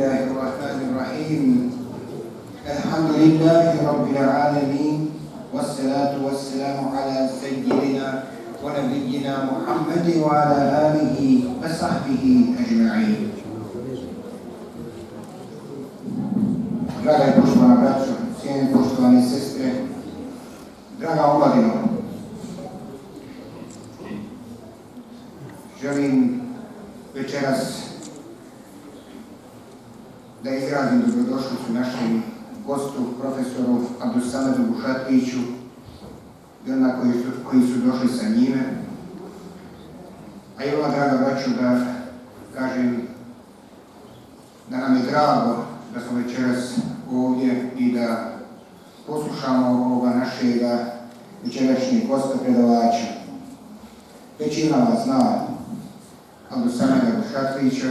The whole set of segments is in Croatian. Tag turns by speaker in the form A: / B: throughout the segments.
A: الله الرحمن الرحيم الحمد لله رب العالمين والصلاة والسلام على سيدنا ونبينا محمد وعلى آله وصحبه أجمعين. Draga i poštovana braćo, cijenjeni poštovane sestre, draga omladino, želim večeras da izrazim dobrodošlicu našem gostu, profesoru Abdulsamedu Bušatliću i ona koji su došli sa njime. A i ova, draga braćo, da kažem da nam je drago da smo večeras ovdje i da poslušamo ovoga našega večerašnjeg gosta predavača. Većina vas zna Abdulsameda Bušatlića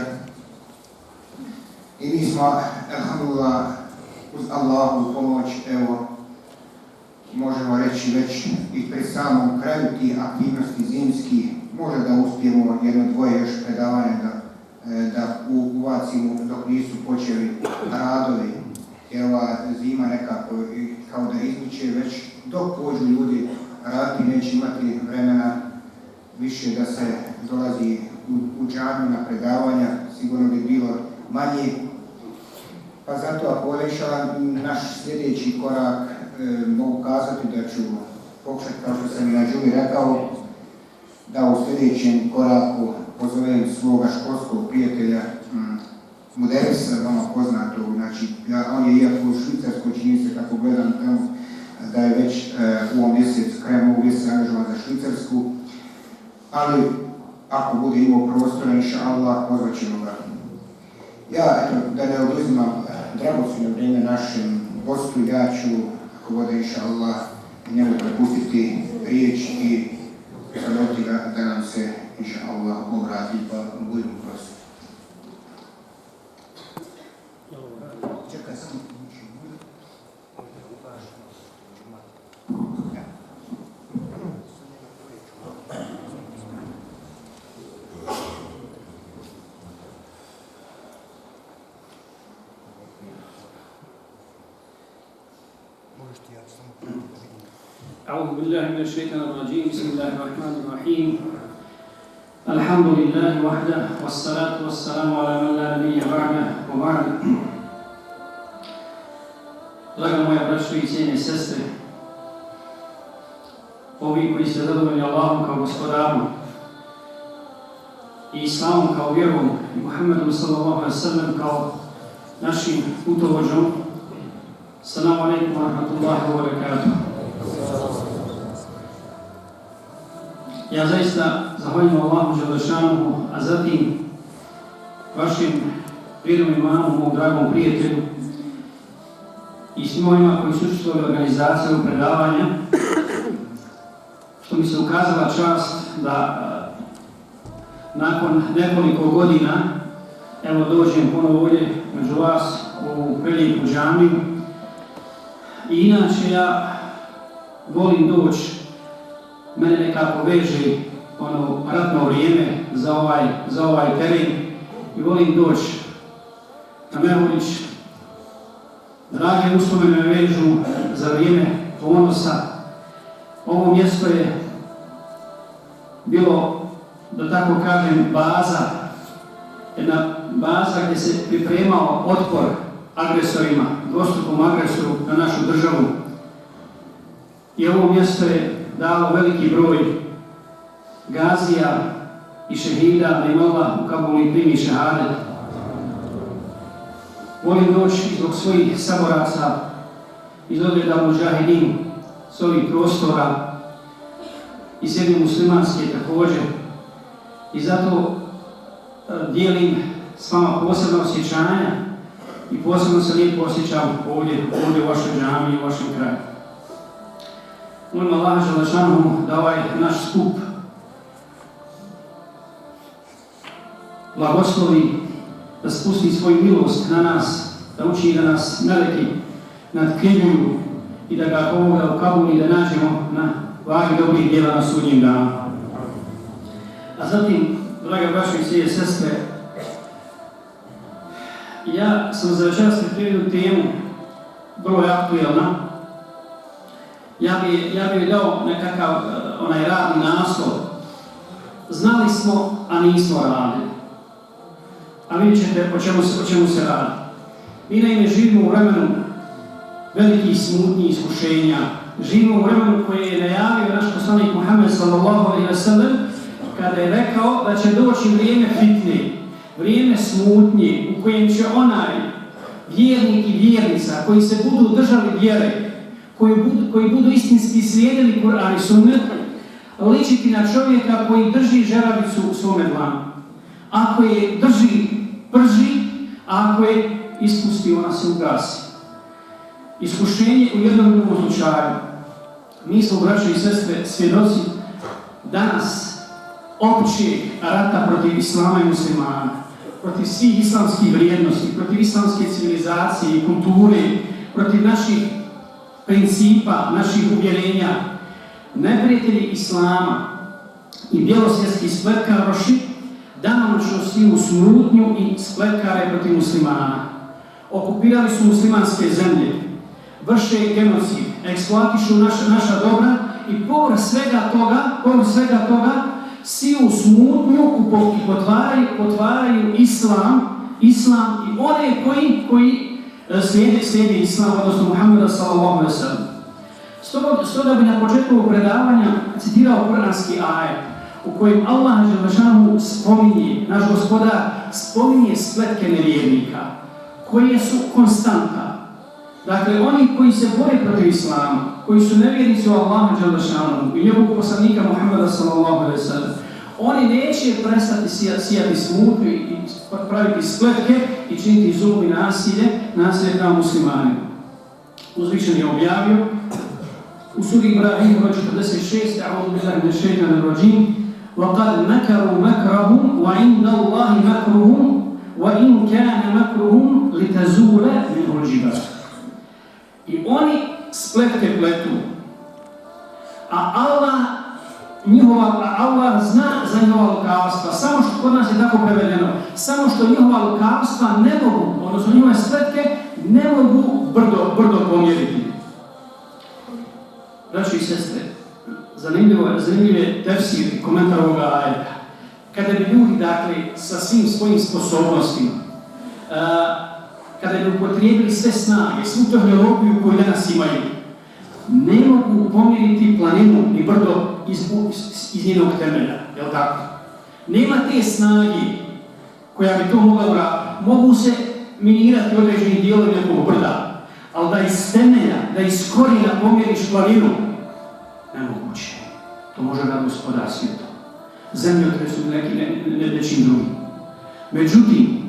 A: i mi smo, alhamdulillah, uz Allahu pomoć, evo, možemo reći već i pred samom kraju tih aktivnosti zimskih, može da uspijemo jedno dvoje još predavanja da uvacimo dok nisu počeli radovi, jer ova zima nekako kao da izmiče, već dok pođu ljudi raditi neće imati vremena više da se dolazi u džamiju na predavanja, sigurno bi bilo manje. Pa zato ako olešava naš sljedeći korak, mogu kazati da ću pokušati, kao što sam i na džumi rekao, da u sljedećem koraku pozovem svoga školskog prijatelja Muderisa, vama poznatog, znači on je iako u Švicarskoj, čini se kako gledam tamo, da je već u ovom mjesecu, krajem ovog mjeseca angažovan za Švicarsku, ali ako bude imao prostora, inša Allah, pozvat ćemo ga. Ja, eto, da ne oduzimam dragocjeno vrijeme našem gostu, ja ću, ako bude inša Allah, njemu prepustiti riječ i zamoliti ga da nam se inša Allah obrati, pa budemo prosti. Čekaj sam.
B: أعوذ بالله من الشيطان الرجيم بسم الله الرحمن الرحيم الحمد لله وحده والصلاة والسلام على من لا نبي بعده وبعد. Draga moja braćo i cijene sestre, ovi koji ste zadovoljni Allahom kao gospodarom i Islamom kao vjerom i Muhammedom sallallahu alejhi ve sellem kao našim putovođom, assalamu alaikum wa rahmatullahi wa barakatuh. Ja zaista zahvaljujem Allahu Đelešanuhu, a zatim vašim vjernom imamu, mom dragom prijatelju i svim onima koji su učestvovali u organizaciju predavanja, što mi se ukazala čast da nakon nekoliko godina evo dođem ponovo ovdje među vas u prelijepu džamiju. I inače ja volim doći, mene nekako veže ono ratno vrijeme za ovaj teren i volim doći na Mehulić. Drage uspomene me vežu za vrijeme ponosa. Ovo mjesto je bilo, da tako kažem, baza, jedna baza gdje se pripremao otpor agresorima, dvostrukom agresoru na našu državu. I ovo mjesto je dalo veliki broj gazija i šehida, da im Allah u Kabuli primi šehadet. Volim doći zbog svojih saboraca iz odreda Mudžahidin s ovih prostora i zemlje muslimanske također. I zato dijelim s vama posebno osjećanja i posebno se lijepo osjećam ovdje u vašoj džamiji i u vašem kraju. Molim Allah Đelešanuhu da ovaj naš skup blagoslovi, da spusti svoju milost na nas, da učini da nas meleki nadkrivljuju i da ga ovoga u Kabuli da nađemo na vagi dobrih djela na sudnjem danu. A zatim, draga braćo i cijene sestre, Ja sam za večeras pripremio temu, vrlo je aktuelna. Ja bi dao nekakav onaj radni naslov. Znali smo, a nismo radili. A vidjet ćete o čemu se radi. Mi naime živimo u vremenu velikih smutnji iskušenja. Živimo u vremenu koje je najavio naš poslanik Muhammed sallallahu alejhi ve sellem kada je rekao da će doći vrijeme fitne, vrijeme smutnje u kojem će onaj vjernik i vjernica koji se budu držali vjere, koji budu istinski slijedili Kur'an i sunnet, ličiti na čovjeka koji drži žeravicu u svome dlanu. Ako je drži, prži, a ako je ispusti, ona se ugasi. Iskušenje u jednom drugom slučaju. Mi smo, braćo i sestre, svjedoci danas općeg rata protiv islama i muslimana, protiv svih islamskih vrijednosti, protiv islamske civilizacije i kulture, protiv naših principa, naših uvjerenja. Neprijatelji islama i bjelosvjetski spletkaroši danonoćno u smutnju i spletkare protiv muslimana. Okupirali su muslimanske zemlje, vrše genocid, eksploatišu naša dobra i povrh svega toga siju smutnju i potvaraju islam i one koji slijede islam, odnosno Muhammeda sallallahu alejhi ve sellem. Stoga bi na početku ovog predavanja citirao kuranski ajet u kojem Allah dželle spominje, naš Gospodar spominje spletke nevjernika koje su konstanta. Dakle, oni koji se bore protiv islama, koji su nevjernici u Allaha dželle i njegovog poslanika Muhammeda sallallahu alejhi ve sellem, oni neće prestati sijati smutnju i praviti spletke i činiti zulum i nasilje prema muslimanima. Uzvišen je objavio u suri Ibrahim 46, a'udhu billahi minash shaitanir rajim, وَقَدْ مَكَرُوا مَكْرَهُمْ وَعِنْدَ اللَّهِ مَكْرُهُمْ وَإِنْ كَانَ مَكْرُهُمْ لِتَزُولَ مِنْهُ الْجِبَالُ. I oni spletke pletu, a Allah zna za njihova lukavstva, samo što kod nas je tako prevedeno, samo što njihova lukavstva ne mogu, odnosno njihove spletke ne mogu brdo pomjeriti. Braći i sestre, zanimljiv je tefsir i komentar ovoga ajeta. Kada bi ljudi, dakle, sa svim svojim sposobnostima, kada bi upotrijebili sve snage, svu tehnologiju koju danas imaju, ne mogu pomjeriti planinu ni brdo iz njenog temelja, jel tako? Nema te snage koja bi to mogla uraditi. Mogu se minirati određeni dijelovi nekog brda, ali da iz temelja, da iz korijena pomjeriš planinu, nemoguće. To može raditi Gospodar svijeta. Zemljotres u nečim drugim. Međutim,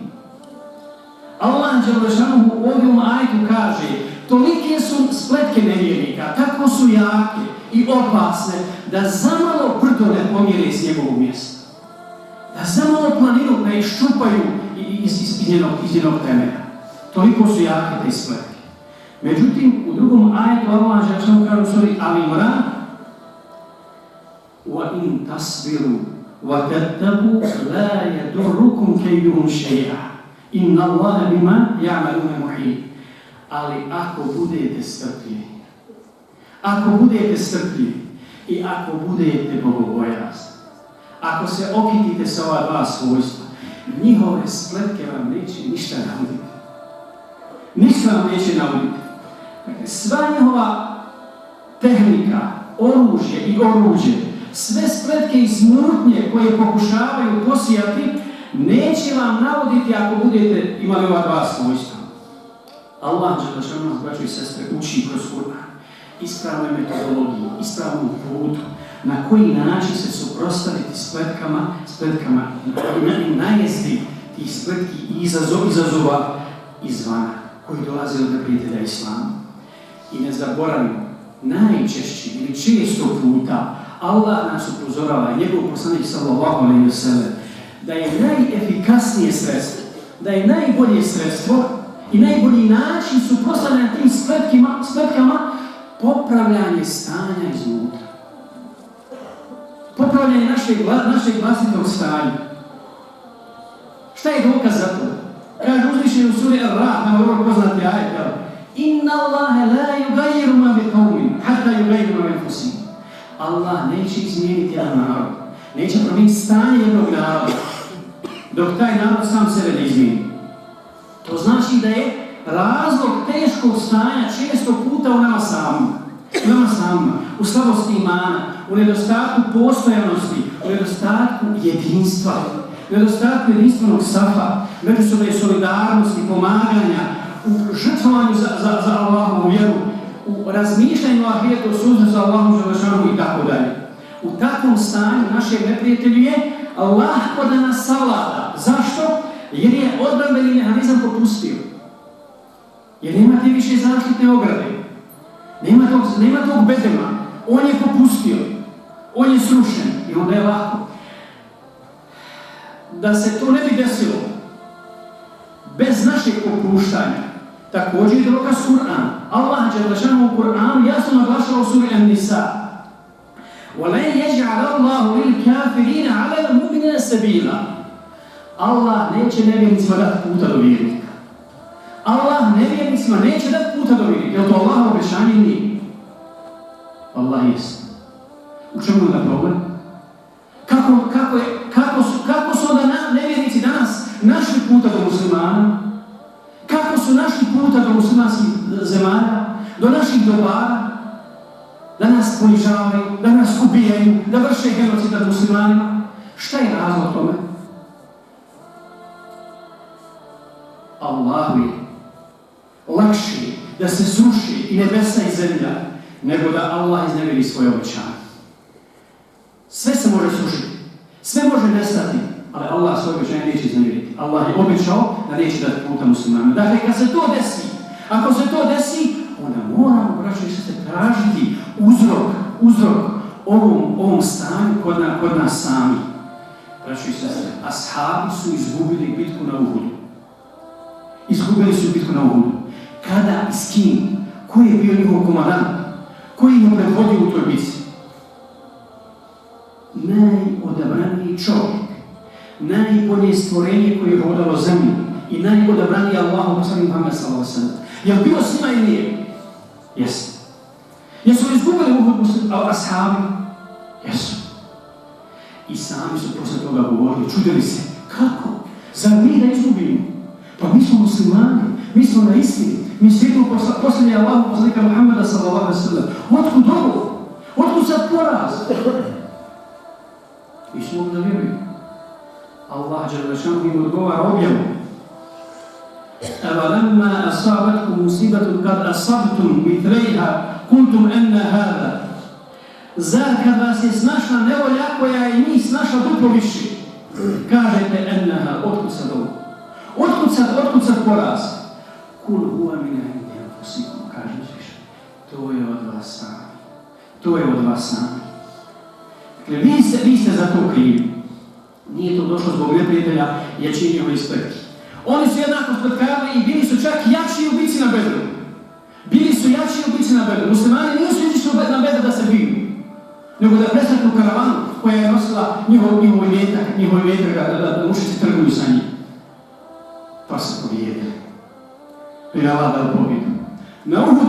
B: Allah dželle u ovom ajetu kaže: tolike su spletke nevjernika, tako su jake i opasne, da zamalo brdo ne pomjere s njegovog mjesta. Da zamalo planinu ne iščupaju iz njenog temelja. Toliko su jake te spletke. Međutim, u drugom ajetu Allah dželle kaže u suri Al-Imran: وَإِنْ تَصْبِرُوا وَتَتَّقُوا لَا يَضُرُّكُمْ كَيْدُهُمْ شَيْئًا إِنَّ اللَّهَ بِمَا يَعْمَلُونَ مُحِيطٌ. Ali ako budete strpljivi i ako budete bogobojazni, ako se okitite sa ova dva svojstva, njihove spletke vam neće ništa nauditi. Ništa vam neće nauditi. Sva njihova tehnika, oružje i oruđe, sve spletke i smutnje koje pokušavaju posijati, neće vam navoditi ako budete imali ova dva svojstva. Allah dželle nas, braćo i sestre, uči kroz Kur'an ispravnoj metodologiji, ispravnom putu, na koji način se suprotstaviti spletkama i najezdi tih spletki i izazova izvana koji dolaze od neprijatelja islama. I ne zaboravimo, najčešći ili često puta Allah nas upozorava, njegov poslanik sallallahu alejhi ve sellem, da je najefikasnije sredstvo, da je najbolje sredstvo i najbolji način suprotstavljanja tim spletkama popravljanje stanja iznutra. Popravljanje našeg vlastitog stanja. Šta je dokaz za to? Kaže uzvišeni uzvišen u suri Ar-Ra'd, nama dobro poznati ajet, Inna Allahe la yugayiru ma bi qawmin, hatta yugayiru ma bi anfusihim. Allah neće izmijeniti jedan narod, neće promijeniti stanje jednog naroda, dok taj narod sam sebe ne izmijeni. To znači da je razlog teškog stanja često puta u nama samima, u slabosti imana, u nedostatku postojanosti, u nedostatku jedinstva, u nedostatku jedinstvenog safa, međusobne solidarnosti, pomaganja, u žrtvovanju za Allahovu vjeru, u razmišljanju o ahiretu, o susretu sa Allahom i tako dalje. U takvom stanju našem neprijatelju je lahko da nas savlada. Zašto? Jer je odbrambeni mehanizam popustio. Jer nema te više zaštitne ograde. Nema tog bedema. On je popustio. On je srušen. I onda je lako. Da se to ne bi desilo bez našeg popuštanja, također je dokaz Kur'an. Allah dželle u Kur'anu jasno naglašava u suri An-Nisa. وَلَنْ يَجْعَلَ اللَّهُ لِلْكَافِرِينَ عَلَى الْمُؤْمِنِينَ سَبِيلًا. Allah neće nevjernicima dati puta do vjernika. Allah nevjernicima neće dati puta do vjernika. Je li to Allahovo obećanje? Nije. Allah jest. U čemu je onda problem? Kako su onda nevjernici danas našli puta do muslimana? Kako su našli puta do muslimanskih zemalja? Do naših dobara? Da nas ponižavaju, da nas ubijaju, da vrše genocid nad muslimanima? Šta je razlog tome? Allahu je lakše da se sruši i nebesa i zemlja, nego da Allah iznevjeri svoje obećanje. Sve se može srušiti, sve može nestati, ali Allah svoje obećanje neće iznevjeriti. Allah je obećao da neće dati puta muslimanima. Dakle, kad se to desi, ako se to desi, onda moramo, braćo i sestre, tražiti uzrok ovom stanju kod nas sami. Braćo i sestre, ashabi su izgubili bitku na Uhudu. Izgubili su bitku na Uhudu. Kada i s kim? Koji je bio njihov komandant? Koji ih je predvodio u toj bitci? Najodabraniji čovjek, najbolje stvorenje koje je hodalo zemlju i najodabraniji Allahu poslanik Muhammed sallallahu alejhi ve sellem. Je li bilo s njima ili nije? Jesu. Jesu li izgubili Uhud ashabi? Jesu. I sami su posle toga govorili, čudili se, kako? Zar mi da izgubimo? Pa mi smo muslimani, mi smo na istini, mi slijedimo posljednje Allahu poslanika Muhammeda sallallahu alejhi ve sellem. Otkud ovo? Otkud sad poraz? I smo da vjeruju. Allah dželle šanuhu im odgovara objavom. أَوَلَمَّا أَصَابَتْكُمْ مُصِيبَةٌ قَدْ أَصَبْتُمْ مِثْلَيْهَا قُلْتُمْ أَنَّ هَذَا. Zar kad vas je snašla nevolja koja je njih snašla duplo više, kažete ennaha, otkud sad ovo? Otkud sad poraz? Kul huwa min indi anfusikum, kaže Uzvišen. To je od vas sami. To je od vas sami. Dakle, vi ste za to krivi. Nije to došlo zbog neprijatelja jačinjova i spletki. Oni su jednako spletkarili i bili su čak jači ubici na Bedru. Muslimani nisu izišli na Bedru da se biju, nego da presretnu karavanu koja je nosila njihov imetak da mušici trguju sa njim. Pa se pobijedili. I Allah dao pobjedu. Na Uhud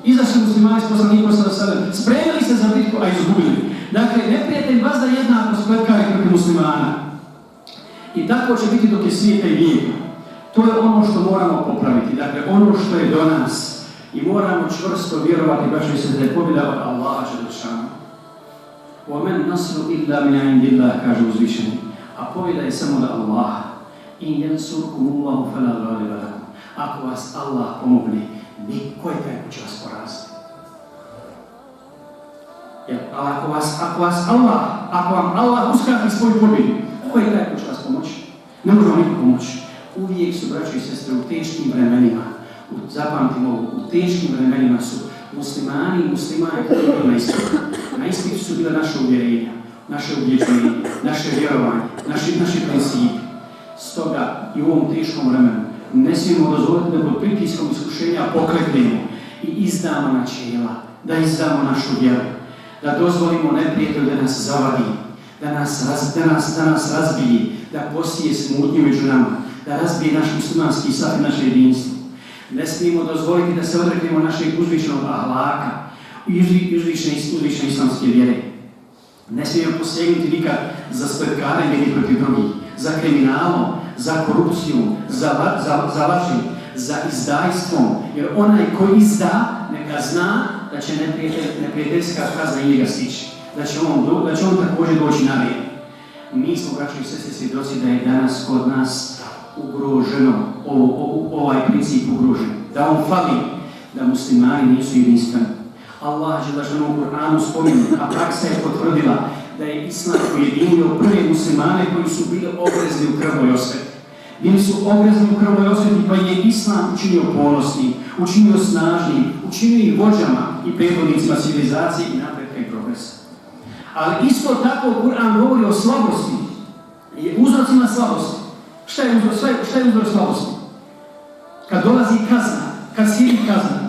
B: izašli muslimani s poslanikom sallallahu alejhi ve sellem, spremili se za bitku, a izgubili. Dakle, neprijatelj vas da jednako spletkari protiv muslimana. I tako će biti dok je svijeta i vijeka. To je ono što moramo popraviti, dakle ono što je do nas. I moramo čvrsto vjerovati, braćo i sestre, da je pobjeda od Allaha dželle šanuhu. وَمَنْ نَصْرُ إِلَّا مِنْ عِنْدِ اللَّهِ, kaže uzvišeni. A pobjeda je samo od Allaha. إِنْ يَنْصُرْكُمُ اللَّهُ فَلَا غَالِبَ لَكُمْ. Ako vas Allah pomogne, ko je taj ko će vas poraziti? Ako vam Allah uskrati svoju pobjedu, ko je taj ko će vas pomoći? Ne može vam niko pomoći. Uvijek su, braćo i sestre, u teškim vremenima, zapamtimo ovo, u teškim vremenima su muslimani i muslimani koji bili na ispitu. Na ispitu su bila naše uvjerenja, naše ubjeđenje, naše vjerovanje, naši principi. Stoga i u ovom teškom vremenu ne smijemo dozvoliti da pod pritiskom iskušenja pokleknemo i izdamo načela, da izdamo našu vjeru, da dozvolimo neprijatelju da nas zavadi, da nas razbije, da posije smutnju među nama, da razbije naš muslimanski saf i naše jedinstvo. Ne smijemo dozvoliti da se odreknemo našeg uzvišenog ahlaka i uzvišene islamske vjere. Ne smijemo posegnuti nikad za spletkarenje jednih protiv drugih, za kriminalom, za korupcijom, za lažim, za izdajstvom. Jer onaj koji izda, neka zna da će neprijateljska kazna i njega stići. Da će on također doći na red. Mi smo, braćo i sestre, svjedoci da je danas kod nas ugroženo, ovaj princip ugrožen. Da on fali, da muslimani nisu jedinstveni. Allah dželle u Kur'anu spominje, a praksa je potvrdila da je Islam ujedinio prve muslimane koji su bili ogrezni u krvnoj osveti. Bili su ogrezni u krvnoj osveti, pa je Islam učinio ponosnim, učinio snažnim, učinio ih vođama i predvodnicima civilizacije i napretka i progresa. Ali isto tako Kur'an govori o slabosti, uzrocima slabosti. Šta je uzrok slabosti? Kad dolazi kazna, kad slijedi kazna,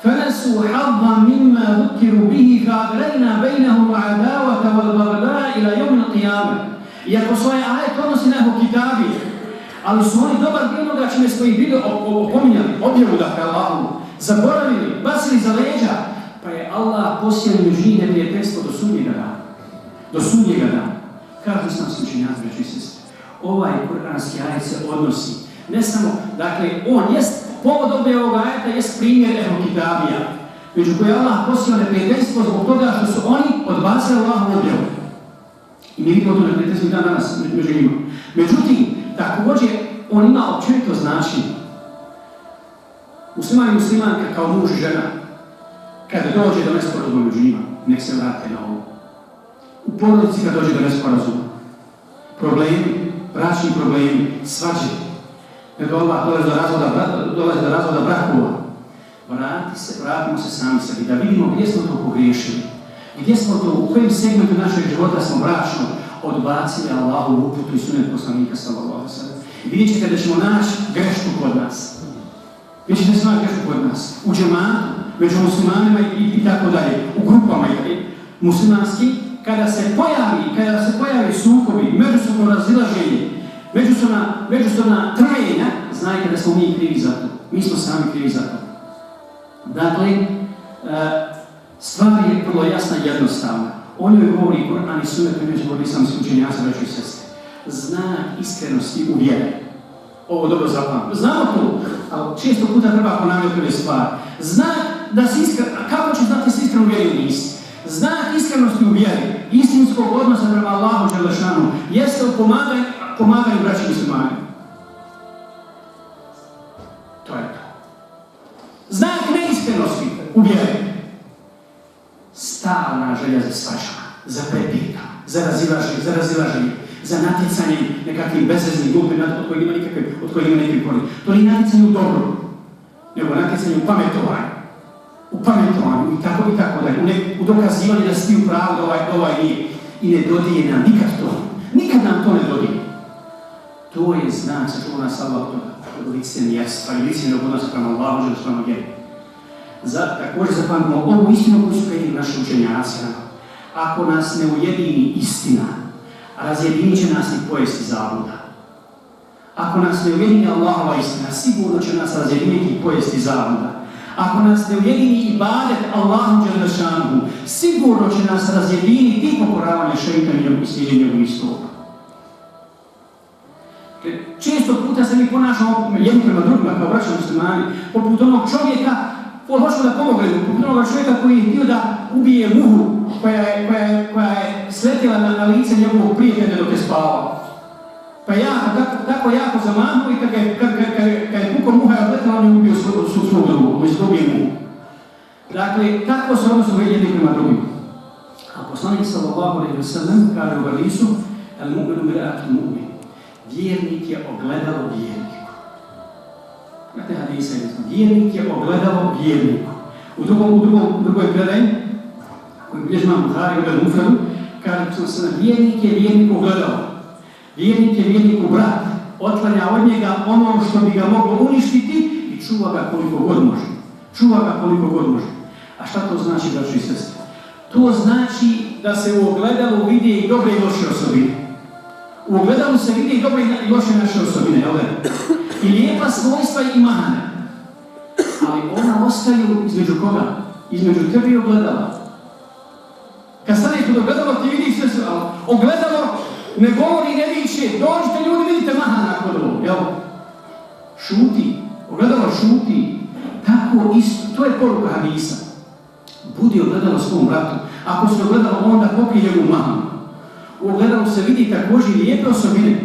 B: فَنَسُوا حَظًّا مِمَّا ذُكِّرُوا بِهِ فَأَغْرَيْنَا بَيْنَهُمْ الْعَدَاوَةَ وَالْبَغْضَاءَ إِلَى يَوْمِ الْقِيَامَةِ. Iako svoje ajet odnosi na Ehlu Kitabije, ali su oni dobar dio onoga čime smo ih bili opominjali, objavu dakle Allahu, zaboravili, bacili za leđa, pa je Allah posijao među njih neprijateljstvo do sudnjega dana. Do sudnjega dana. Kažu islamski učenjaci, braćo i sestre, ovaj kuranski ajet se odnosi, ne samo, dakle, on jest povod objave ovog ajeta jest primjer Ehlu Kitabija, među koje Allah posijao neprijateljstvo zbog toga što su oni odbacili Allahu objavu. I mi vidimo to neprijateljstvo dan danas među njima. Međutim, također, on ima općenito značenje. Musliman i muslimanka kao muž i žena, kada dođe do nesporazuma među njima, nek se vrate na ovo. U porodici kada dođe do nesporazuma, problemi, bračni problemi, svađe, nego Allah dolazi do razvoda brakova. Vratimo se sami sebi, da vidimo gdje smo to pogriješili. Gdje smo to, u kojem segmentu našeg života smo bračno odbacili Allahovu uputu i sunet poslanika sallallahu alejhi ve sellem. I vidjet ćete da ćemo naći grešku kod nas. Vidjet ćete da ćemo naći grešku kod nas. U džematu, među muslimanima i tako dalje, u grupama muslimanski, kada se pojavi sukobi, međusobno razilaženje, međusobna trajenja, znajte da smo mi krivi za to. Mi smo sami krivi za to. Dakle, stvar je vrlo jasna i jednostavna. O njoj govori Kur'an i sunnet, među govori islamski učenjaci, braćo i sestre. Znak iskrenosti u vjeri. Ovo dobro zapamtite. Znamo to, ali često puta treba ponavljati ove stvari. Znak da si iskren, kako ću znati da si iskren u vjeri ili nisi? Znak iskrenosti u vjeri, istinskog odnosa prema Allahu dželle šanuhu, jeste u pomaganju braći muslimani. To je to. Znak neiskrenosti u vjeri. Stalna želja za svađama, za prepirka, za razilaženje, za natjecanjem nekakvim bezveznim glupim od kojih ima nekakve koristi. To nije natjecanje u dobru, nego natjecanje u pametovanju i tako dalje, u dokazivanju da si u pravu da ovaj nije. I ne dodije nam nikad to. Nikad nam to ne dodije. To je znak sačuva nas Allah od licemjerstva i licemjernog odnosa prema Allahu dželle šanuhu. Također zapamtimo ovu istinu koju su prenijeli naši učenjaci. Ako nas ne ujedini istina, razjedinit će nas i pojesti zabluda. Ako nas ne ujedini Allahova istina, sigurno će nas razjediniti i pojesti zabluda. Ako nas ne ujedini ibadet Allahu dželle šanuhu, sigurno će nas razjediniti i pokoravanje šejtanu i slijedjenje njegovih stopa. Često puta se mi ponašamo jedni prema drugima kao braća muslimani, poput onog čovjeka, hoćemo da pomognemo, poput onog čovjeka koji je htio da ubije muhu koja je sletjela na lice njegovog prijatelja dok je spavao. Pa tako jako zamahnuo i kad je pukao muha je odletila, on je ubio svog drugog, umjesto da ubije muhu. Dakle, tako se odnosimo jedni prema drugima. A poslanik sallallahu alejhi ve sellem kaže u hadisu: "Al-mu'minu mir'atul mu'min." Vjernik je ogledalo vjerniku. Znate hadisa je jasno. Vjernik je ogledalo vjerniku. U drugoj predaji, koji bilježi Imam Buhari u Mufradu, kaže se vjernik je vjerniku ogledalo. Vjernik je vjerniku brat. Otklanja od njega ono što bi ga moglo uništiti i čuva ga koliko god može. A šta to znači, braćo i sestre? To znači da se u ogledalu vidi i dobre i loše osobine. U ogledalu se vidi i dobre i loše naše osobine, jel? I lijepa svojstva i mahane. Ali ona ostaju između koga? Između tebe i ogledala. Kad staneš kod ogledalo ti vidiš sve, ali ogledalo ne govori, ne viče, dođite ljudi, vidite mahana kod ovo, jel? Šuti, ogledalo šuti. Tako isto, to je poruka hadisa. Budi ogledalo svom bratu. Ako se ogledalo, onda pokrij njegovu mahanu. U ogledalu se vidi također lijepe osobine.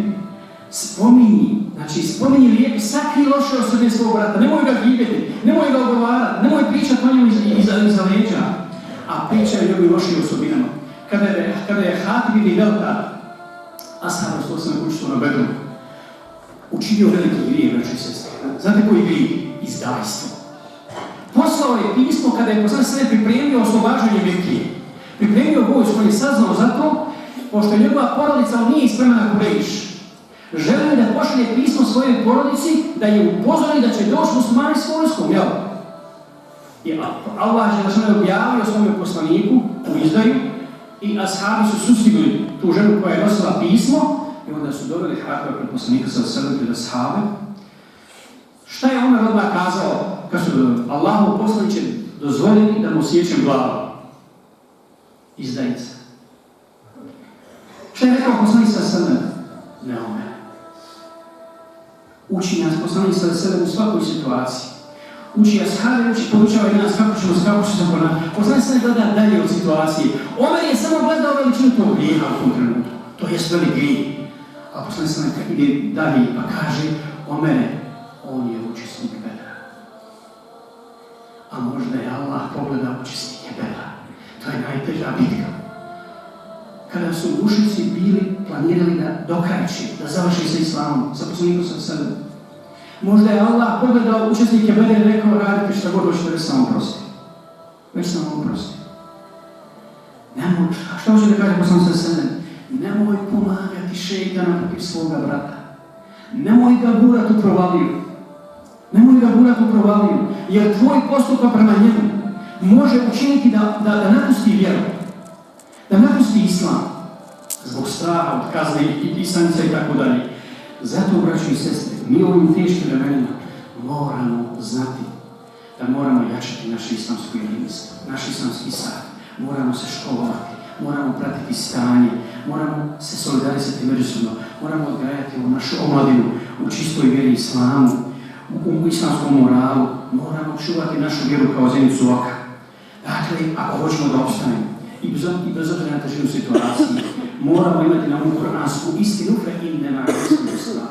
B: Spominji lijepe, sakri loše osobine svog brata. Nemoj ga gibeti, nemoj ga ogovarati, nemoj pričati o njemu iza leđa. A pričaju o njegovim lošim osobinama. Kada je Hatib ibn Belta, ashab Rasulullah učitelj na Bedru, učinio veliki grijeh, braći i sestre. Znate koji grijeh? Izdajstvo. Poslao je pismo kada je poslanik sallallahu alejhi ve sellem pripremio oslobađanje Mekke. Pripremio vojsku, on je saznao za to, pošto je njegova porodica, on nije spremna na Kurejš. Želio da pošalje pismo svojoj porodici, da je upozori da će doći muslimani s vojskom, jel? I Allah je objavio svome poslaniku u izdaju i ashabi su sustigli tu ženu koja je nosila pismo i onda su doveli Hatiba pred poslanika sallallahu pred ashabe. Šta je Omer odmah kazao? Kad su doveli, Allahu poslaniče dozvoliti da mu sjećem glavu. Izdajica. Šta je rekao poslanik sallallahu? Ne Omer. Uči nas poslanik sallallahu u svakoj situaciji. Uči ashabe, poučava i nas kako ćemo se ponašati. Poslanik sallallahu gleda dalje od situacije. Omer je samo gledao veličinu tog grijeha u tom trenutku. To je velik grijeh. A poslanik sallallahu ide dalje pa kaže Omere, on je učesnik Bedra. A možda je Allah pogledao učesnike Bedra. To je najteža bitka. Kada su mušici bili planirali da dokrajči, da završi sa islamom, sa poslanikom sallallahu. Možda je Allah pogledao učesnike Bedra i rekao radite šta god hoćete, već samo oprosti. Već samo oprosti. Nemoj, šta hoće da kaže poslanik sallallahu? Nemoj pomagati šejtana protiv svoga brata. Nemoj ga gurati u provaliju. Nemoj ga gurati u provaliju, jer tvoj postupak prema njemu može učiniti da napusti vjeru. Da napusti islam. Zbog straha od kazne i pisanica i tako dalje. Zato, braćo i sestre, mi u ovim teškim vremenima moramo znati da moramo jačati naše islamsko jedinstvo, naš islamski sad. Moramo se školovati, moramo pratiti stanje, moramo se solidarisati međusobno, moramo odgajati u našu omladinu, u čistoj vjeri islamu, u islamskom moralu, moramo čuvati našu vjeru kao zenicu oka. Dakle, ako hoćemo da opstanemo i bez obzira na težinu situaciju, moramo imati na umu kuransku istinu i nemarskog islam.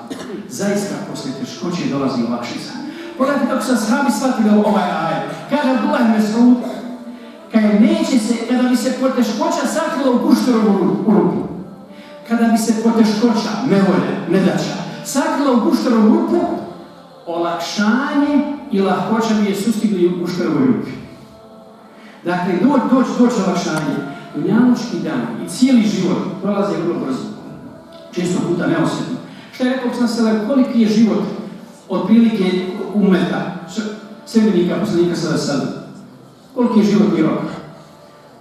B: Zaista, posle teškoće dolazi olakšica. Pogledajte kako su ashabi shvatili ovaj ajet. Kaže Abdullah ibn Mes'ud, kada bi se poteškoća sakrila u gušterovu rupu, kada bi se poteškoća, nevolja, nedaća, sakrila u gušterovu rupu, olakšanje i lahkoća bi je sustigli u gušterovoj rupi. Dakle, doći olakšanje. Dunjalučki dan i cijeli život prolaze vrlo brzo. Često puta neosjetno. Šta je rekao poslanik, koliki je život otprilike umeta, sljedbenika poslanika sallallahu? Koliki je životni rok?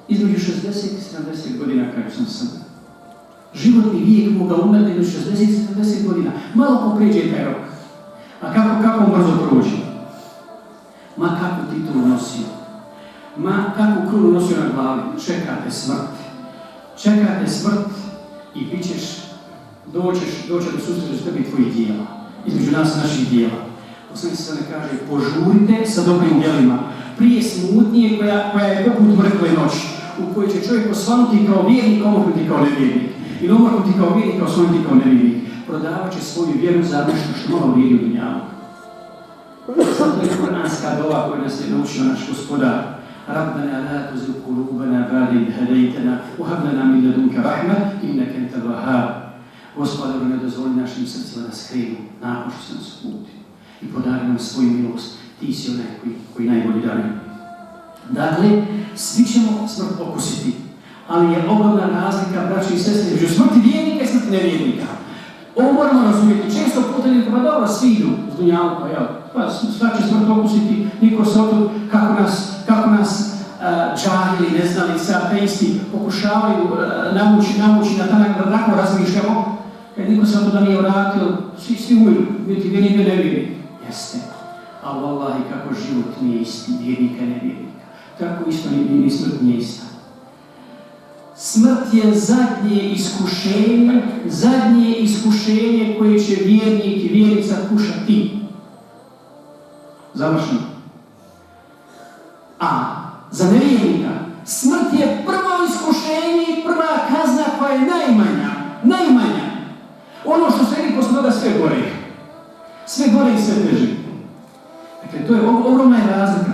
B: Između 60 i 70 godina, kako sam sam. Životni vijek moga umeta između 60 i 70 godina. Malo popređe taj rok. A kako brzo prođe? Ma kako titulu nosio? Ma kakvu krunu nosio na glavi? Čekate smrt i bit ćeš, doći do susreću tebi tvojih dijela. Između nas naših dijela. Poslanik se ne kaže, požurite sa dobrim djelima. Prije smutnije koja je poput mrkle noći, u kojoj će čovjek osvanuti kao vjernik, omoknuti kao nevjernik. Ili omoknuti kao vjernik, osvanuti kao nevjernik. Prodavat će svoju vjeru za nešto što malo vjeri u dunjavu. Zato je kuranska dova koja nas je naučio naš gospodar. Rabbana la tuzigh qulubana ba'da idh hadaytana wa hab lana min ladunka rahma innaka antal wahhab. Gospodaru, ne dozvoli našim srcima da skrenu nakon što se nas uputi i podari nam svoju milost. Ti si onaj koji najbolji daruje. Dakle, svi ćemo smrt okusiti, ali je ogromna razlika, braći i sestre, između smrti vjernika i smrti nevjernika. Ovo moramo razumjeti. Često puta ljudi, pa dobro, svi idu s dunjalka, jel? Pa svak će smrt okusiti, niko se otud, kako nas džahili, neznalice, ateisti pokušavaju navući da tako razmišljamo. Kad niko se to da nije vratio, svi uvijek, biti vjernik ili nevjernik. Jeste. Ali vallahi kako život nije isti, vjernika i nevjernika. Tako isto ni smrt nije ista. Smrt je zadnje iskušenje koje će vjernik i vjernica kušati. Završeno. A za nevjernika smrt je prvo iskušenje i prva kazna koja je najmanja. Ono što sredi posle toga sve gore i sve teže. Dakle, to je ogromna razlika.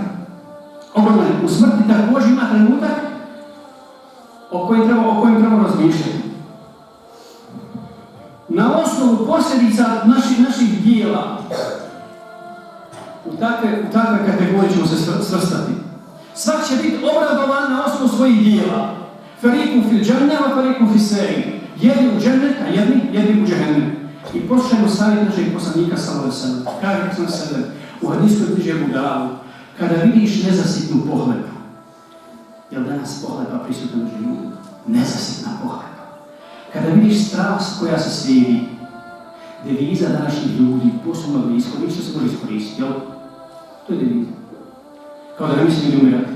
B: U smrti također ima trenutak o kojem treba razmišljati. Na osnovu posljedica naših dijela u takve kategorije ćemo se svrstati. Svak će biti obradovan na osnovu svojih dijela. Farikum fil džanne, a farikum fil sa'ir. Jedni u džennet, a jedni u džehennem. I poslušajmo savjet našeg poslanika sallallahu alejhi ve sellem. Kaže sallallahu alejhi ve sellem u hadiskoj knjiži Ebu Davud, kada vidiš nezasitnu pohlepu, jel danas pohlepa prisutna među ljudima? Nezasitna pohlepa. Kada vidiš strast koja se slijedi, deviza današnjih ljudi, posebno blisko, ništa se može iskoristiti, jel? To je deviza. Kao da ne misli ljudi umirati.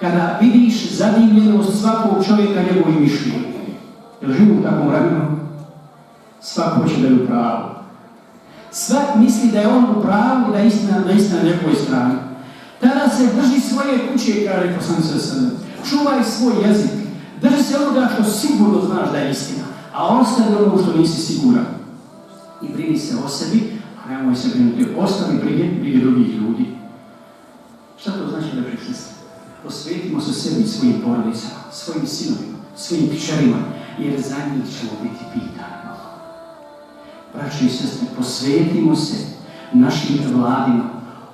B: Kada vidiš zadivljenost svakog čovjeka njegovim mišljenjem, jel živu u takvom vremenu? Svako hoće da je u pravu. Svak misli da je on u pravu, da je istina na njegovoj strani. Tada se drži svoje kuće, kaže poslanik sallallahu alejhi ve sellem. Čuvaj svoj jezik. Drži se onoga što sigurno znaš da je istina, a ostavi ono što nisi siguran. I brini se o sebi, a nemoj se brinuti. Ostavi brige drugih ljudi. Šta to znači da prišesti? Posvetimo se sebi i svojim porodicama, svojim sinovima, svojim kćerima, jer za njih ćemo biti pitani. Braći i sestre, posvetimo se našim vladima,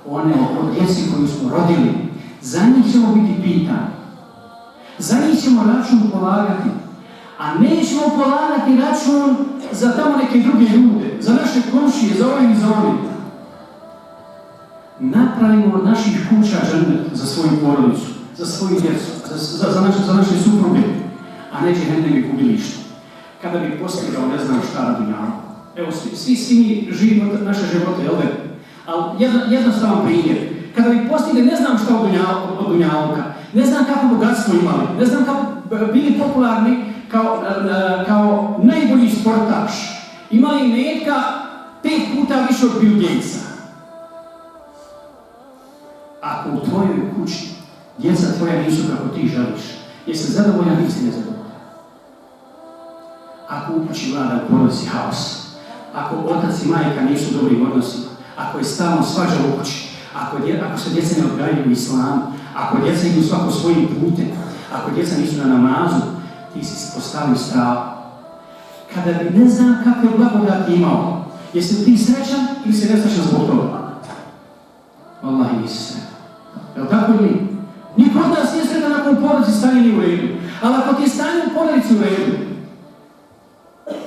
B: one od djeci koju smo rodili. Za njih ćemo biti pitani. Za njih ćemo račun polagati. A nećemo polagati račun za tamo neke druge ljude, za naše komšije, za ovim i za ovim. Napravimo od naših kuća džennet za svoju porodicu, za svoju djecu, za naše supruge, a ne džehennem i gubilište. Kada bi postigao ne znam šta na dunjalu. Evo, svi mi živimo naše živote, jel' ne? Ali jednostavan primjer. Kada bi postigli ne znam šta od dunjaluka, ne znam kako bogatstvo imali, ne znam kako bili popularni kao najbolji sportaš, imali metka 5 puta više od Bill Gatesa. Ako u tvojoj kući djeca tvoja nisu kako ti želiš, jesi zadovoljan ili si nezadovoljan? Ako u kući vlada u porodici haos, ako otac i majka nisu dobri u odnosima, ako je stalno svađa u kući, ako se djeca ne odgajaju u islamu, ako djeca idu svako svojim putem, ako djeca nisu na namazu, ti si postavio stravu. Kada bi ne znam kakve blagodati imao, jesi li ti srećan ili si nesrećan zbog toga? Wallahi nisi srećan. Jel' tako ili? Niko od nas nije sretan nakon porodici stanje nije u redu. Ali ako ti je stanje u porodici u redu,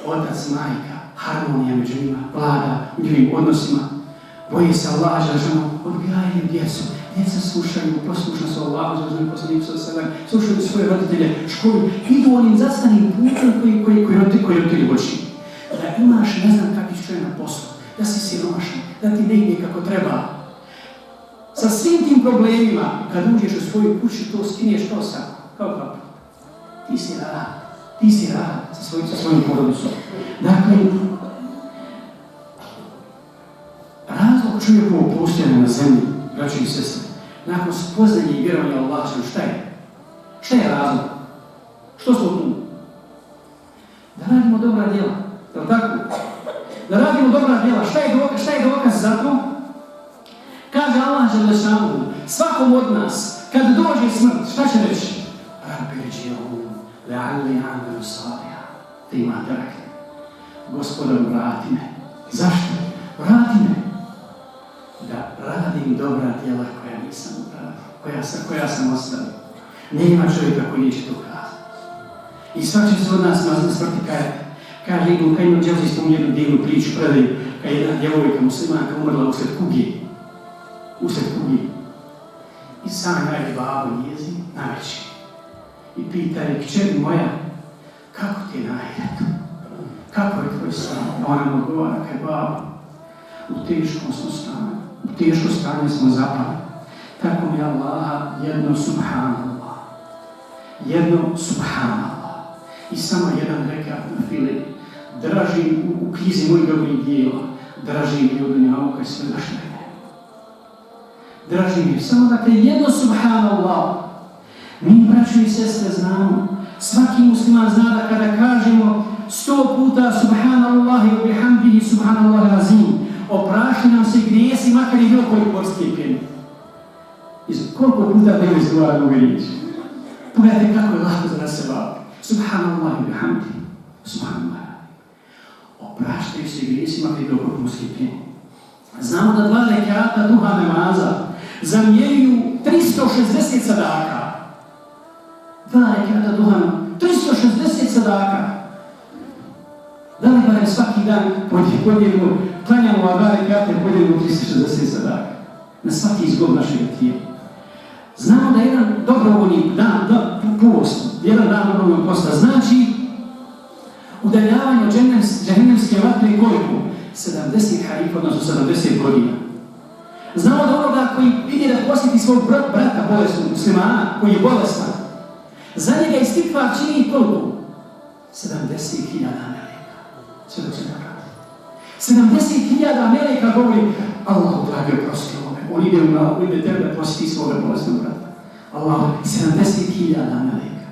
B: otac, majka, harmonija među njima, vlada u njihovim odnosima, boji se Allaha dželešanu, odgajaju djecu. Djeca slušaju, poslušno su Allahu dželešanu, poslaniku sallallahu alejhi ve sellem, slušaju svoje roditelje, školu, idu onim zastanim putem koji roditelji hoće. Da imaš ne znam kakvi čovjek na poslu, da si siromašan, da ti ne ide kako treba. Sa svim tim problemima, kad uđeš u svoju kuću, to skinješ kao kapu. Ti si rad sa svojim porodicom. Dakle, razlog čovjekovog postojanja na zemlji, braći i sestre, nakon spoznanja i vjerovanja Allaha, šta je? Šta je razlog? Što smo tu? Da radimo dobra djela, je li tako? Da radimo dobra djela, šta je dokaz za to? Kaže Allah dželešanu, svakom od nas, kad dođe smrt, šta će reći? Rabbi rđi'un, le'alli a'malu salihan. Ti imate rekli, Gospodaru, vrati me. Zašto? Vrati me. Da radim dobra djela koja nisam uradio, koja sam ostavio. Nema čovjeka koji neće to kazati. I svak će se od nas na smrti kajati. Kaže Ibn Kajim al-Džavzi spominje jednu divnu priču, predaju, kad je jedna djevojka muslimanka umrla usred kuge. I sam najde babu njezi, najveći. I pita je, kćeri moja, kako ti je na ahiretu? kako je tvoj stan? Ona mu odgovara, kaj baba, u teškom smo stanju, u teško stanje smo zapali. Tako mi Allaha, jedno subhanallah, jedno subhanallah. I samo jedan rekat na fili, draži u knjizi mojih dobrih dijela, draži mi od dunjaluka i svega što je. Draži mi, samo dakle jedno subhanallah. Mi, braćo i sestre, znamo, svaki musliman zna da kada kažemo 100 puta subhanallahi wa bihamdihi subhanallahi azim, oprašti nam se grijesi, makar i bilo koji podstjepljeni. Koliko puta bilo izgovarati ovu riječ? Pogledajte kako je lako za nas se baviti. Subhanallahi wa bihamdihi subhanallahi. Opraštaju se grijesi, makar i bilo koji podstjepljeni. Znamo da 2 rekata duha namaza zamjenjuju 360 sadaka. 2 rekata duha namaza, 360 sadaka. Da li barem svaki dan podijelimo, klanjamo ova 2 rekata i podijelimo 360 sadaka na svaki izgod našeg tijela. Znamo da jedan dobrovoljni dan, post, jedan dan dobrovoljnog posta znači udaljavanje od džehennemske vatre koliko? 70 harifa, odnosno 70 godina. Znamo da onoga koji ide da posjeti svog brata bolesnog muslimana, koji je bolestan, za njega istikvar čini koliko? 70.000 meleka. Sve dok se ne vrati. 70.000 meleka govori Allahu dragi oprosti ove. On ide tebe da posjeti svoga bolesnog brata. Allahu, 70.000 meleka.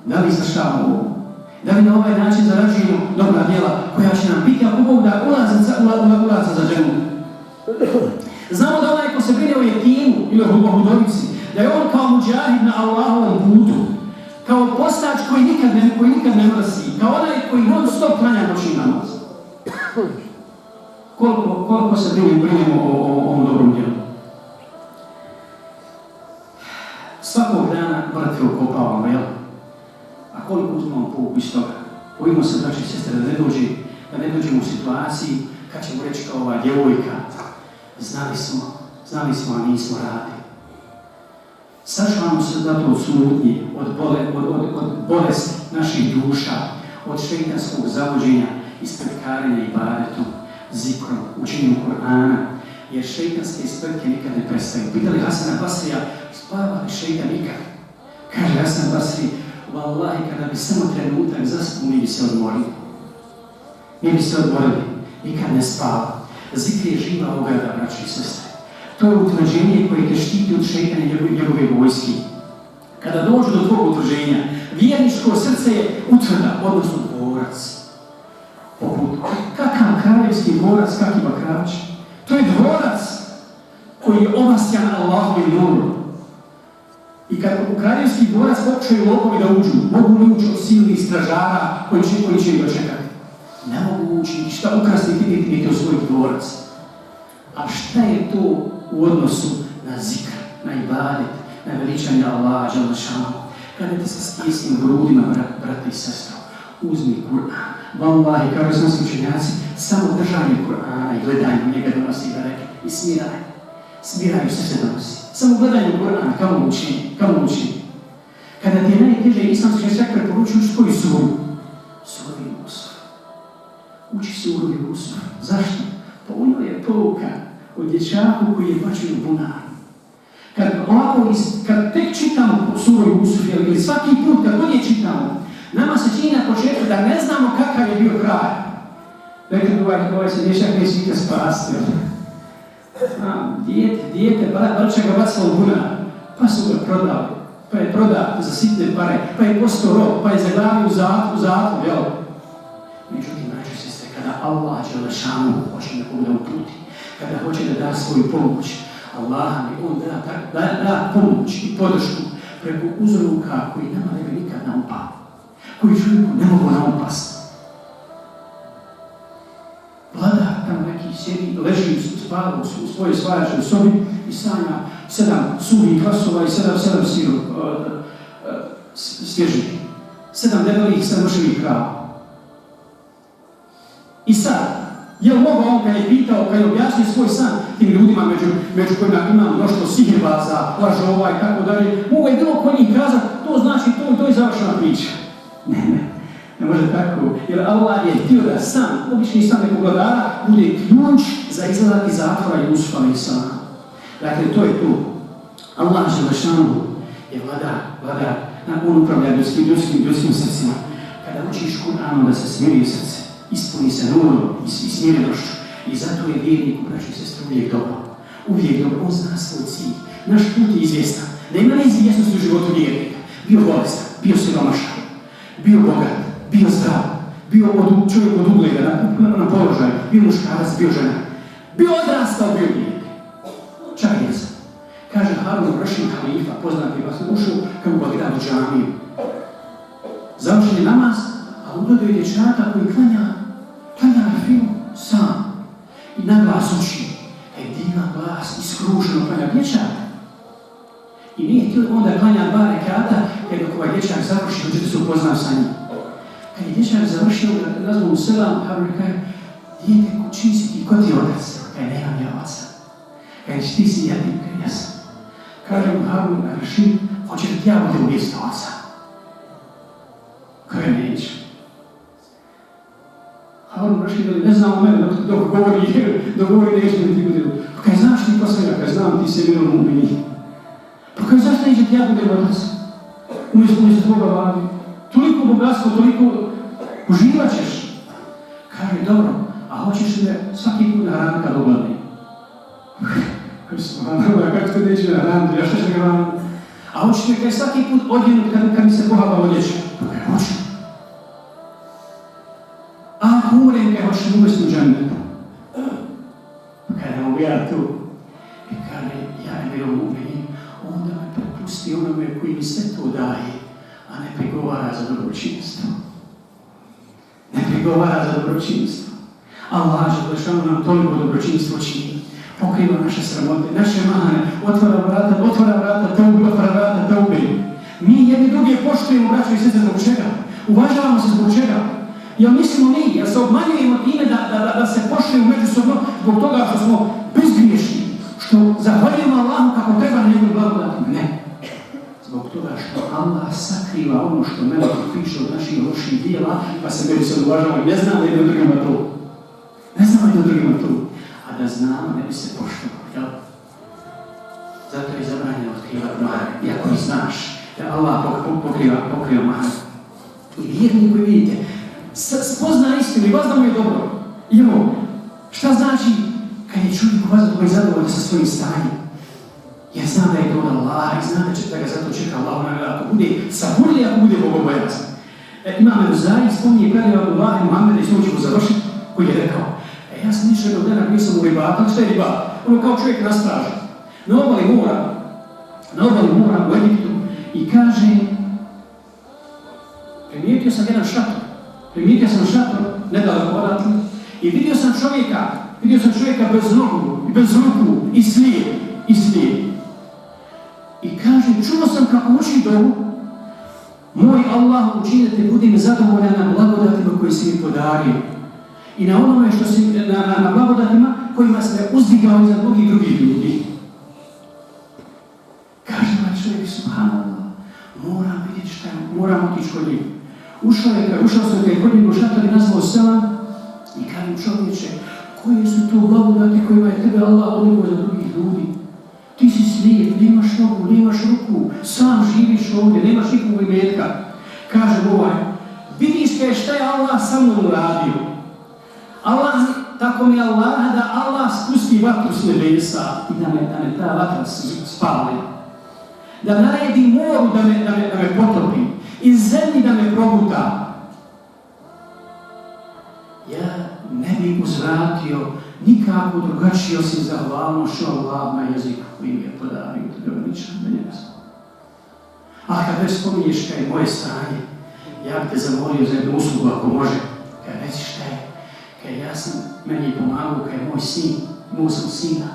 B: Da li izvršavamo ovo? Da li na ovaj način zarađujemo dobra djela koja će nam biti, ako Bog da ulaza za dženu. Znamo da onaj ko se brine o jetimu ili o hudovici, da je on kao muđahid na Allahovom putu, kao postač koji nikad ne mrsi, kao onaj koji non stop klanja noćni namaz. Koliko se brinemo o ovom dobrom djelu? Svakog dana brate okopavamo, jel? A koliko uzmemo pouku iz toga? Bojimo se, braći i sestre, da ne dođemo u situaciji kad ćemo reći kao ova djevojka, znali smo, a nismo radili. Sačuvamo se zato od smutnje, od bolesti naših duša, od šeitanskog zavođenja, ispretkarenja i ibadetom, zikrom, učenjem Kur'ana, jer šeitanske ispretke nikad ne prestaju. Pitali Hasana Basrija, spava li šeitan nikad? Kaže Hasan Basri, vallahi, kada bi samo trenutak zaspao, mi bi se odmorili. Nikad ne spava. Zikr je živa ograda, braći i sestre. To je utvrđenje koje te štiti od šeitana njegove vojske. Kada dođu do tvojeg utvrđenja, vjerničko srce je utvrda, odnosno dvorac. Kakav kraljevski dvorac, kakiva krać? To je dvorac koji je ovastjan Allahovim nurom. I kad u kraljevski dvorac pokušaju lopovi da uđu, mogu li ući od silnih stražara koji će ih dočekati? Ne mogu ući ništa ukrasti niti u svoj dvorac. A šta je to u odnosu na zikr, na ibadet, na veličanje Allaha dželle šanuhu? Kada ti sa stisnim grudima, brate i sestro, uzmi Kur'an. Wallahi, kao islamski učenjaci, samo držanje Kur'ana i gledanje njega donosi daleke i smiraju se donosi. Samo gledanje Kur'ana, kao učenje. Kada ti je najteže, islamski učenjak preporučuju koju suru? Suru Jusuf. Uči suru Jusuf. Zašto? Pa u njoj je pouka o dječaku koji je bačen u bunar. Kad tek čitamo suru Jusuf, ili svaki put kad god je čitamo, nama se čini na početku da ne znamo kakav je bio kraj. Rekli, ovaj se dječak neće nikad spasti. Dijete, braća ga bacila u bunar, pa su ga prodali. Pa je prodat za sitne pare, pa je postao rob, pa je zaglavio u zatvor, jel? Međutim, braći i sestre, kada Allah dželle šanuhu hoće nekoga da uputi, kada hoće da da svoju pomoć, Allah mi on da pomoć i podršku preko uzroka koji nama ne bi nikad naupao, koji čovjeku ne mogu naupasti. Vladar tamo neki sjedi, leži u svojoj spavačnoj sobi i sanja 7 suhih klasova i 7 svježih. 7 debelih, 7 mršavih krava. I sad, je li mogao on kad je pitao, kad je objasnio svoj san tim ljudima među kojima imam mnoštvo sihirbaza, lažova i tako dalje, mogo je bilo ko njih kazati, to znači to je završena priča. Ne. Ne može tako, jer Allah je htio da sam, obični sam nekog vladara, bude ključ za izlazak iz zatvora Jusufa a.s. Dakle, to je tu. Allah Želešanu je vladar, on upravlja ljudskim srcima. Kada učiš Kur'anom da se smiri srce, ispuni se nurom i smirenošću. I zato je vjernik, braći i sestre, uvijek dobro. Uvijek dobro, on zna svoj cilj. Naš put je izvjestan. Da ima neizvjesnosti u životu vjernika. Bio bolestan, bio siromašan, bio bogat, bio zdrav, bio čovjek od ugleda, na položaju, bio muškarac, bio žena. Bio odrastao, bio vjernik. Čak je sam. Kaže Harun Rašid halifa, poznati vas, ušao kao u Bagdadu džamiju. Završen je namaz, a ugledao je dječaka koji klanja na film sam. I na glas uči. Divan glas, iskrušeno klanja dječak. I nije htio onda klanja 2 rekata, jer dok ovaj dječak završi, hoćete se upoznao sa njim. Kad je dječak završio, nazvom u selam, Harun kaže, dijete, čiji si ti, ko ti je otac? Kaj nemam ja oca. Kaže, ti si jedin, kaj ja sam. Kaže mu Harun Rašid, hoće li ti ja budem umjesto oca? Kaj neću. Harun Rašid, ne znam o mene, dok govori neću da ti budem. Kaj znaš ti ko sam ja, kaj znam ti se mirom ubini. Pa kaj zašto neće ti ja budem otac? Umjesto tvoga vladi. Toliko bogatstvo, toliko uživat ćeš. Kaže, dobro, a hoćeš li me svaki put nahraniti kad ogladni? Kako te neće nahraniti, ja šta će ga nahraniti? A hoćeš me kaj svaki put odjenuti kad mi se pohaba odjeća? Kaj hoću. A ako umrem, kaj hoćeš mi uvesti u džannetu? Kaj ne mogu ja tu? I kaže, ja ne vjerujem u meni, onda me prepusti onome koji mi sve to daje, a ne prigovara za dobročinstvo. Ne prigovara za dobročinstvo. Allah Želešanu nam toliko dobročinstvo čini. Pokriva naše sramote, naše mahane, otvara vrata teube. Mi jedni drugi poštujemo, braćo i sestre, zbog čega? Uvažavamo se zbog čega? Jel mislimo mi, jel se obmanjujemo time da se poštujemo međusobno zbog toga što smo bezgriješni, što zahvaljujemo Allahu kako treba na njegovu blagodat? Ne. Zbog toga što Allah sakriva ono što mene piše od naših loših dijela, pa se međusobno uvažavamo. Ne znam da ide od drugima tu. Ne znam da ide od drugima tu. A da znamo ne bi se poštovao, jel? Zato je zabranjeno otkrivati mahane, iako i znaš da Allah pokriva mahane. I vjerni koji vidite, spozna istinu i vas da mu je dobro. I evo, šta znači kad je čovjek u vas koji je zadovoljan sa svojim stanjem? Jer zna da je to od Allaha i zna da ga zato čeka Allah nagrada. Ako bude saburli, ako bude bogobojazan. Imam Euzai spominje predaj od Allaha i Muhammeda i s njom ćemo završiti, koji je rekao, ja sam nišao jednog dana, bio sam u ribatu, šta je ribat? Ono kao čovjek na straži. Na obali mora u Egiptu i kaže, primijetio sam jedan šator, nedaleko odatle, i vidio sam čovjeka bez nogu, bez ruku, i slijed. I kaže, čuo sam kako uči dovu, moj Allah učini da te budem zadovoljan na blagodatima koje si mi podario. I na onome što si, na blagodatima kojima se uzdigao iza drugih ljudi. Kaže ovaj čovjek, subhanallah, moram vidjeti šta je, moram otići kod njega. Ušao sam kod njega u šator i nazvao selam i kaže čovječe, koje su to blagodati kojima je tebe Allah odlikovao za drugih ljudi? Ti si slijep, nemaš nogu, nemaš ruku, sam živiš ovdje, nemaš nikog imetka. Kaže ovaj, vidiš šta je Allah sa mnom uradio. Allah, tako mi je Allah, da Allah spusti vatru s nebesa i da me ta vatra spali. Da naredi moru da me potopi i zemlji da me proguta. Ja ne bih uzvratio nikako drugačije osim zahvalnošću Allah na jeziku koji mi je podario, to je ničem da njega sam. A kad već spominješ kaj je moje stanje, ja bih te zamolio za jednu uslugu ako može. Kaj reci šta je? Kaj ja sam, meni je pomagao kaj je moj sin, imao sam sina.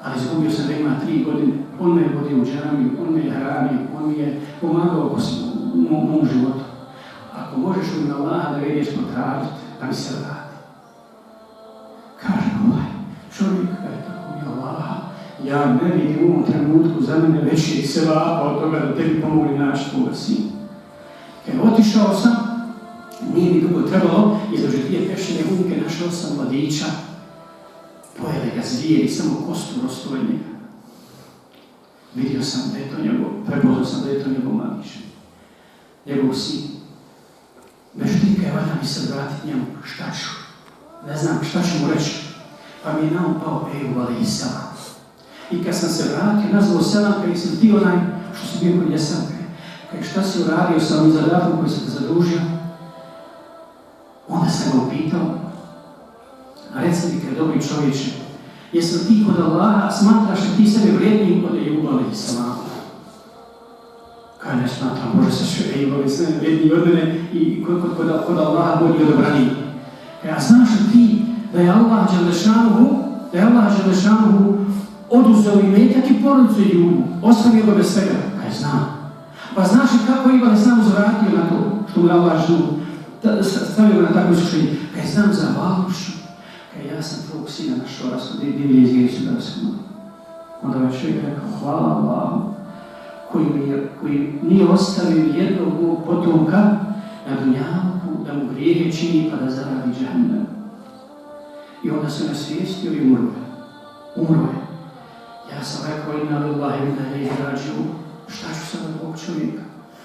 B: Ali izgubio sam da ima 3 godine, on me je vodio u džamiju, on me je hranio, on mi je pomagao u mom životu. Ako možeš u ime Allaha da ga ideš potražiti, da mi se vrati. Kaže ovaj čovjek, kaj tako mi je Allaha, ja ne vidim u ovom trenutku za mene većeg sevapa od toga da tebi pomogli naći tvoga sina. Kaj otišao sam Nije mi dugo trebalo, između dvije pešine unike našao sam mladića. Pojeli ga zvijeri, samo kostu rostove njega. Vidio sam da je to njegov, prepoznao sam da je to njegov mladić. Njegov sin. Međutim, valjda mi se vratiti njemu, šta ću? Ne znam šta ću mu reći. Pa mi je na um pao Ejub alejhiselam. I kad sam se vratio, nazvao selam, kad sam ti onaj što si bio kod Jesanke. Kaj šta si uradio sa ovim zadatkom koji sam te zadužio? Onda sam ga upitao, a reci mi kaj dobri čovječe, jesam ti kod Allaha smatraš da ti sebe vrijednijim kod Ejuba alejhiselam? Kaj ne smatram, može se što Ejub alejhiselam vrijedniji od mene i kod Allaha bolji odobraniji. Kaj ja znaš li ti da je Allah Đelešanuhu oduzeo imetak i porodicu Ejubu, ostavio ga bez svega? Kaj znam. Pa znaš li kako Ejuba alejhiselam uzvratio na to što mu je Allah stavio na takvo iskušenje? Kaj znam za Allahošću. Kaj ja sam tvojeg sina našao raskod i divlje izgledaju se da raskod. Onda je čovjek rekao, hvala Allahu, koji nije ostavio jednog mog potomka na dunjaluku da mu grijehe čini pa da zaradi džahannam. I onda se nasvijestio i umro je. Ja sam rekao, inna lillahi wa inna ilaihi rađi'un. Šta ću sad od ovog čovjeka?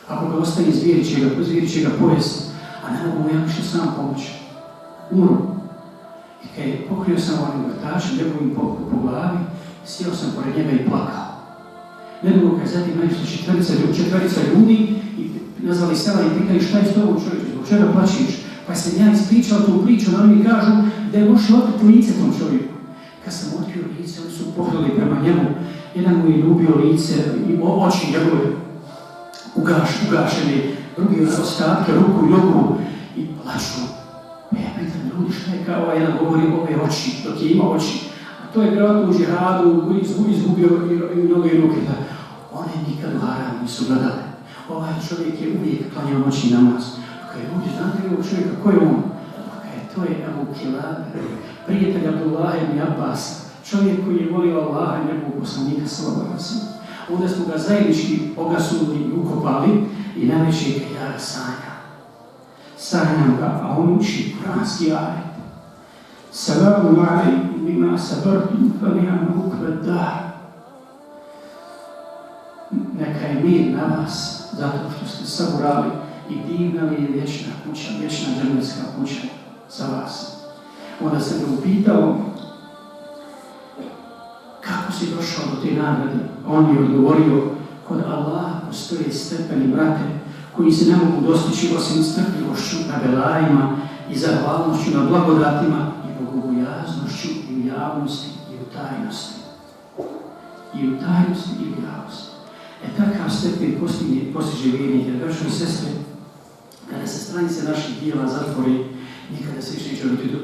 B: Ako ga ostaje, zvijeri će ga pojesti, a ne mogu mu ja ništa sam pomoći. Umro. I kaj pokrio sam onim vrtačem, njegovim po glavi, sjeo sam pored njega i plakao. Nedugo kad zatim najviše četverica ljudi i nazvali sela i pitali šta je s tobom čovječe, zbog čega plačiš? Pa sam ja ispričao tu priču, da oni mi kažu da je možeš otkriti lice tom čovjeku. Kad sam otkrio lice, oni su pogledali prema njemu. Jedan mu je ljubio lice i oči njegove ugašene, drugi ostatke, ruku i nogu i plaču. Pitan ljudi šta je kao jedan govori ove oči, dok je imao oči. A to je vjerojatno u džihadu izgubio i noge i ruke. One nikad u haram nisu gledale. Ovaj čovjek je uvijek klanjao noćni namaz. Kaj ljudi, znate li ovog čovjeka, ko je on? To je Abu Kilab, prijatelj Abdullah ibn Abbas, čovjek koji je volio Allaha i njegovog poslanika sallallahu alejhi ve sellem. Onda smo ga zajednički ogasuli i ukopali i najveće ga ja sanjam ga, a on uči kuranski ajet. Salamu alejkum bima sabartum fa ni'ma uqbad dar. Neka je mir na vas zato što ste saburali i divna li je vječna kuća, vječna džennetska kuća za vas. Onda sam ga upitao kako si došao do te nagrade. On mi je odgovorio, kod Allaha postoje stepeni, brate, koji se ne mogu dostići osim strpljivošću na belajima i zahvalnošću na blagodatima i bogobojaznošću i u javnosti i u tajnosti. I u tajnosti i u javnosti. Takav stepen postiže vjernik, jer braćo i sestre, kada se stranice naših dijela zatvori, nikada se više neće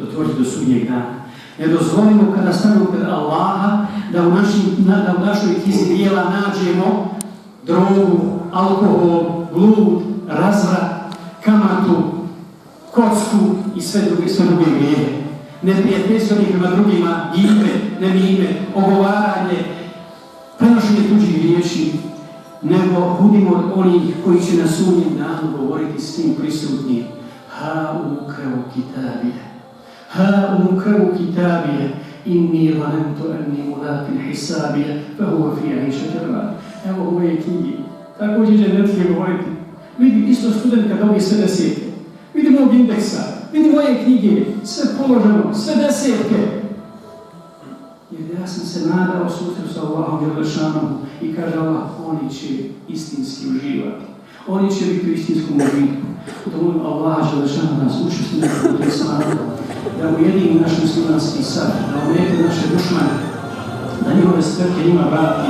B: otvoriti do sudnjeg dana. Ne dozvolimo kada stanemo pred Allaha da u našoj knjizi dijela nađemo drogu, alkohol, blud, razvrat, kamatu, kocku i sve druge grijehe. Neprijateljstvo prema drugima, gibe, nemime, ogovaranje, prenošenje tuđih riječi, nego budimo od onih koji će na sudnjem danu govoriti svim prisutnim. Ha umukrevu kitabije, inni zanentu enni mulakin hisabije, fa huwa fi aishatin radija. Evo moje knjige, tako će džennetlije govoriti. Vidi isto student kad dobije sve desetke. Vidi mog indeksa, vidi moje knjige, sve položeno, sve desetke. Jer ja sam se nadao susretu sa Allahom Đelešanom i kaže Allah, oni će istinski uživati. Oni će biti u istinskom užitku. Da molim Allaha Đelešanom nas učesti na putu islama, da ujedini naš muslimanski sad, da umete naše dušmane, da njihove strke njima vrati,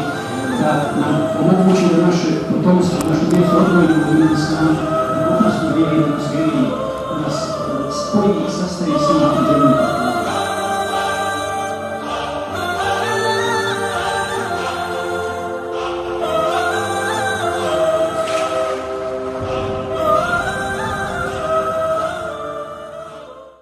B: da nam omogući da naše potomstvo, našu djecu odgojimo u ime islama, da nas uvijeni, da nas spoji i sastavi sa nama.